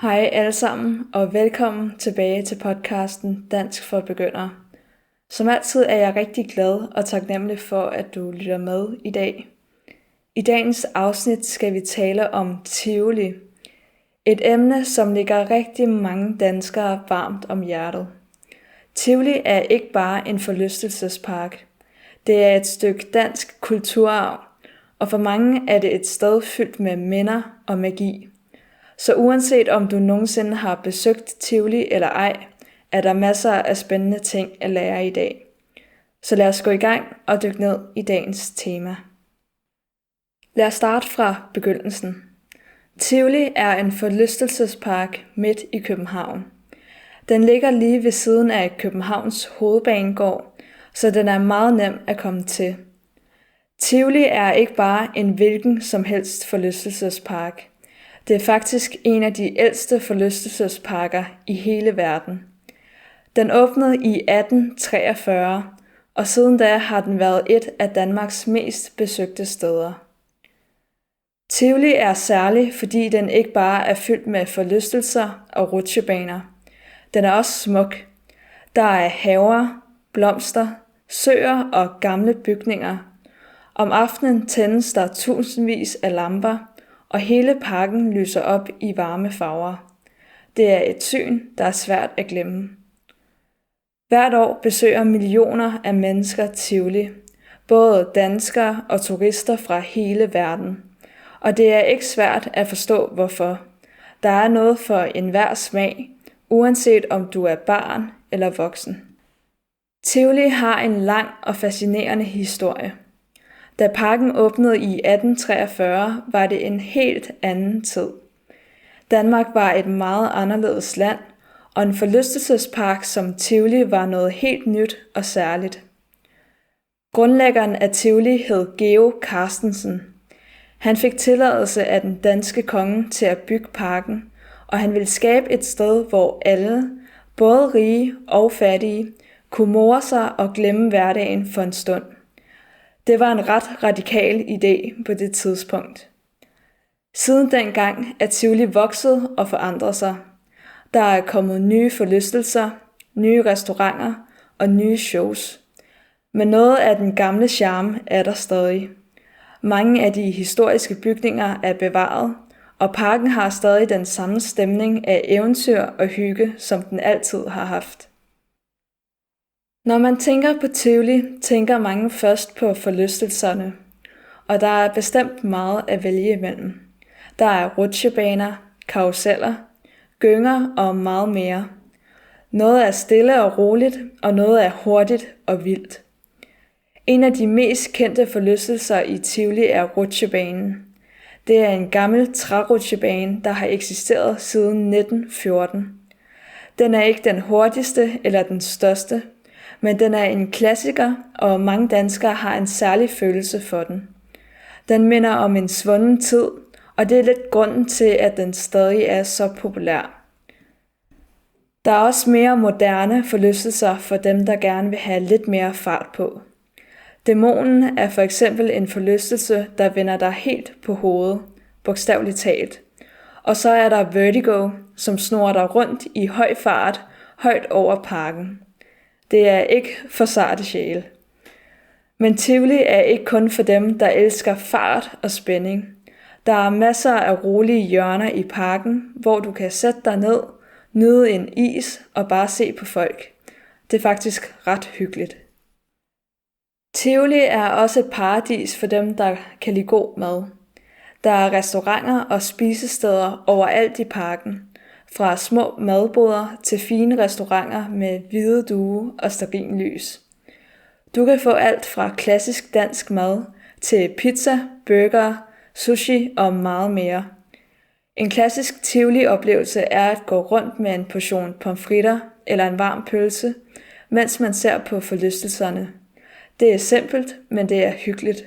Hej alle sammen, og velkommen tilbage til podcasten Dansk for Begyndere. Som altid er jeg rigtig glad og taknemmelig for, at du lytter med i dag. I dagens afsnit skal vi tale om Tivoli. Et emne, som ligger rigtig mange danskere varmt om hjertet. Tivoli er ikke bare en forlystelsespark. Det er et stykke dansk kulturarv, og for mange er det et sted fyldt med minder og magi. Så uanset om du nogensinde har besøgt Tivoli eller ej, er der masser af spændende ting at lære i dag. Så lad os gå i gang og dykke ned i dagens tema. Lad os starte fra begyndelsen. Tivoli er en forlystelsespark midt i København. Den ligger lige ved siden af Københavns Hovedbanegård, så den er meget nem at komme til. Tivoli er ikke bare en hvilken som helst forlystelsespark. Det er faktisk en af de ældste forlystelsesparker i hele verden. Den åbnede i 1843, og siden da har den været et af Danmarks mest besøgte steder. Tivoli er særlig, fordi den ikke bare er fyldt med forlystelser og rutsjebaner. Den er også smuk. Der er haver, blomster, søer og gamle bygninger. Om aftenen tændes der tusindvis af lamper, og hele parken lyser op i varme farver. Det er et syn, der er svært at glemme. Hvert år besøger millioner af mennesker Tivoli, både danskere og turister fra hele verden. Og det er ikke svært at forstå hvorfor. Der er noget for enhver smag, uanset om du er barn eller voksen. Tivoli har en lang og fascinerende historie. Da parken åbnede i 1843, var det en helt anden tid. Danmark var et meget anderledes land, og en forlystelsespark som Tivoli var noget helt nyt og særligt. Grundlæggeren af Tivoli hed Georg Carstensen. Han fik tilladelse af den danske konge til at bygge parken, og han ville skabe et sted, hvor alle, både rige og fattige, kunne more sig og glemme hverdagen for en stund. Det var en ret radikal idé på det tidspunkt. Siden dengang er Tivoli vokset og forandret sig. Der er kommet nye forlystelser, nye restauranter og nye shows. Men noget af den gamle charme er der stadig. Mange af de historiske bygninger er bevaret, og parken har stadig den samme stemning af eventyr og hygge, som den altid har haft. Når man tænker på Tivoli, tænker mange først på forlystelserne, og der er bestemt meget at vælge imellem. Der er rutsjebaner, karruseller, gynger og meget mere. Noget er stille og roligt, og noget er hurtigt og vildt. En af de mest kendte forlystelser i Tivoli er rutsjebanen. Det er en gammel trærutsjebane, der har eksisteret siden 1914. Den er ikke den hurtigste eller den største, men den er en klassiker, og mange danskere har en særlig følelse for den. Den minder om en svunden tid, og det er lidt grunden til, at den stadig er så populær. Der er også mere moderne forlystelser for dem, der gerne vil have lidt mere fart på. Dæmonen er for eksempel en forlystelse, der vender dig helt på hovedet, bogstaveligt talt. Og så er der Vertigo, som snurrer dig rundt i høj fart, højt over parken. Det er ikke for sarte sjæle. Men Tivoli er ikke kun for dem, der elsker fart og spænding. Der er masser af rolige hjørner i parken, hvor du kan sætte dig ned, nyde en is og bare se på folk. Det er faktisk ret hyggeligt. Tivoli er også et paradis for dem, der kan lide god mad. Der er restauranter og spisesteder overalt i parken. Fra små madboder til fine restauranter med hvide duge og stearinlys. Du kan få alt fra klassisk dansk mad til pizza, burger, sushi og meget mere. En klassisk Tivoli-oplevelse er at gå rundt med en portion pomfritter eller en varm pølse, mens man ser på forlystelserne. Det er simpelt, men det er hyggeligt.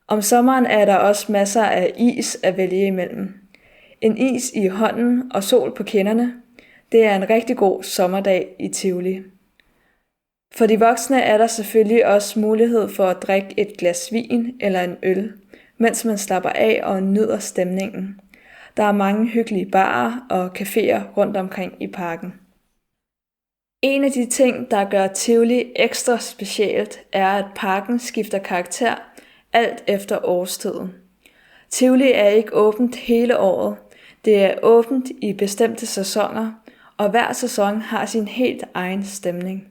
Om sommeren er der også masser af is at vælge imellem. En is i hånden og sol på kinderne, det er en rigtig god sommerdag i Tivoli. For de voksne er der selvfølgelig også mulighed for at drikke et glas vin eller en øl, mens man slapper af og nyder stemningen. Der er mange hyggelige barer og caféer rundt omkring i parken. En af de ting, der gør Tivoli ekstra specielt, er, at parken skifter karakter alt efter årstiden. Tivoli er ikke åbent hele året. Det er åbent i bestemte sæsoner, og hver sæson har sin helt egen stemning.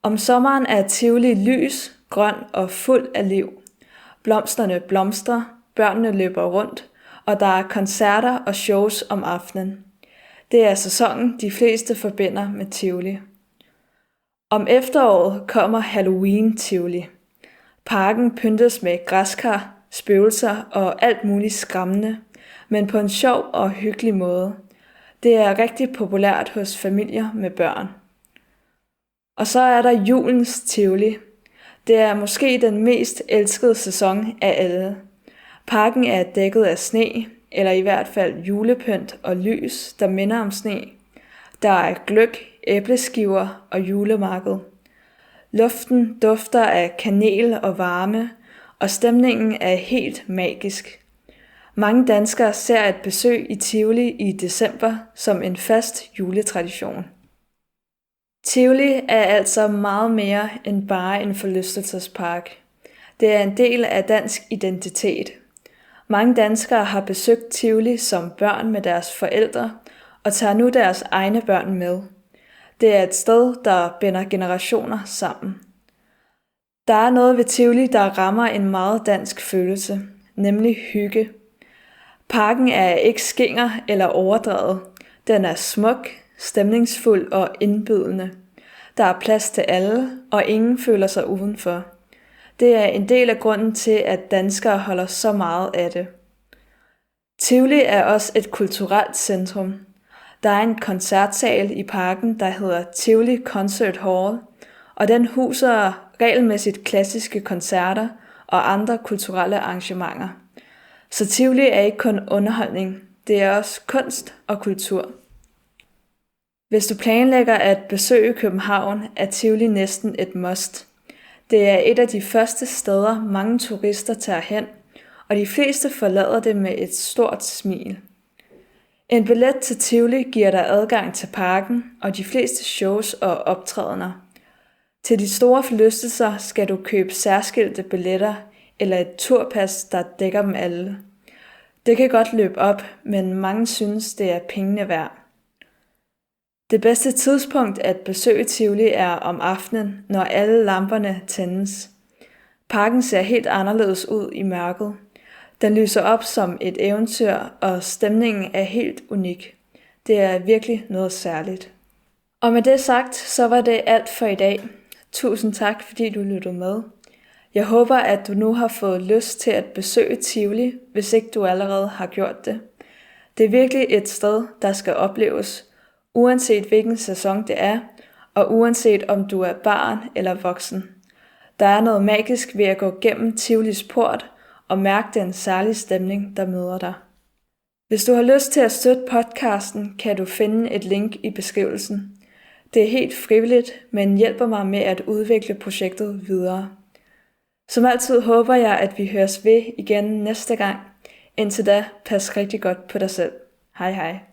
Om sommeren er Tivoli lys, grøn og fuld af liv. Blomsterne blomstrer, børnene løber rundt, og der er koncerter og shows om aftenen. Det er sæsonen, de fleste forbinder med Tivoli. Om efteråret kommer Halloween Tivoli. Parken pyntes med græskar, spøgelser og alt muligt skræmmende, men på en sjov og hyggelig måde. Det er rigtig populært hos familier med børn. Og så er der julens Tivoli. Det er måske den mest elskede sæson af alle. Parken er dækket af sne, eller i hvert fald julepynt og lys, der minder om sne. Der er gløgg, æbleskiver og julemarked. Luften dufter af kanel og varme, og stemningen er helt magisk. Mange danskere ser et besøg i Tivoli i december som en fast juletradition. Tivoli er altså meget mere end bare en forlystelsespark. Det er en del af dansk identitet. Mange danskere har besøgt Tivoli som børn med deres forældre og tager nu deres egne børn med. Det er et sted, der binder generationer sammen. Der er noget ved Tivoli, der rammer en meget dansk følelse, nemlig hygge. Parken er ikke skinger eller overdrevet. Den er smuk, stemningsfuld og indbydende. Der er plads til alle, og ingen føler sig udenfor. Det er en del af grunden til, at danskere holder så meget af det. Tivoli er også et kulturelt centrum. Der er en koncertsal i parken, der hedder Tivoli Concert Hall, og den huser regelmæssigt klassiske koncerter og andre kulturelle arrangementer. Så Tivoli er ikke kun underholdning, det er også kunst og kultur. Hvis du planlægger at besøge København, er Tivoli næsten et must. Det er et af de første steder, mange turister tager hen, og de fleste forlader det med et stort smil. En billet til Tivoli giver dig adgang til parken og de fleste shows og optrædener. Til de store forlystelser skal du købe særskilte billetter eller et turpas, der dækker dem alle. Det kan godt løbe op, men mange synes, det er pengene værd. Det bedste tidspunkt at besøge Tivoli er om aftenen, når alle lamperne tændes. Parken ser helt anderledes ud i mørket. Den lyser op som et eventyr, og stemningen er helt unik. Det er virkelig noget særligt. Og med det sagt, så var det alt for i dag. Tusind tak, fordi du lyttede med. Jeg håber, at du nu har fået lyst til at besøge Tivoli, hvis ikke du allerede har gjort det. Det er virkelig et sted, der skal opleves, uanset hvilken sæson det er, og uanset om du er barn eller voksen. Der er noget magisk ved at gå gennem Tivolis port og mærke den særlige stemning, der møder dig. Hvis du har lyst til at støtte podcasten, kan du finde et link i beskrivelsen. Det er helt frivilligt, men hjælper mig med at udvikle projektet videre. Som altid håber jeg, at vi høres ved igen næste gang. Indtil da, pas rigtig godt på dig selv. Hej hej.